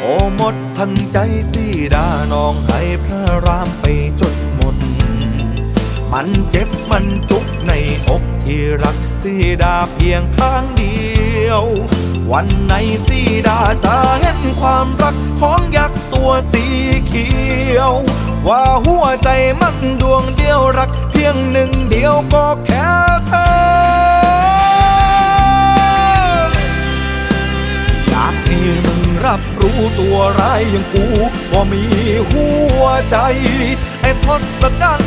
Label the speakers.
Speaker 1: โอ้หมดทั้งใจสีดาน้องให้พระรามไปจนหมดมันเจ็บมันจุกในอกที่รักสีดาเพียงข้างเดียววันไหนสีดาจะเห็นความรักของยักษ์ตัวสีเขียวว่าหัวใจมันดวงเดียวรักเพียงหนึ่งเดียวก็แค่เธออยากให้มึงรับรู้ตัวร้ายอย่างกูว่ามีหัวใจไอ้ทศกัณฐ์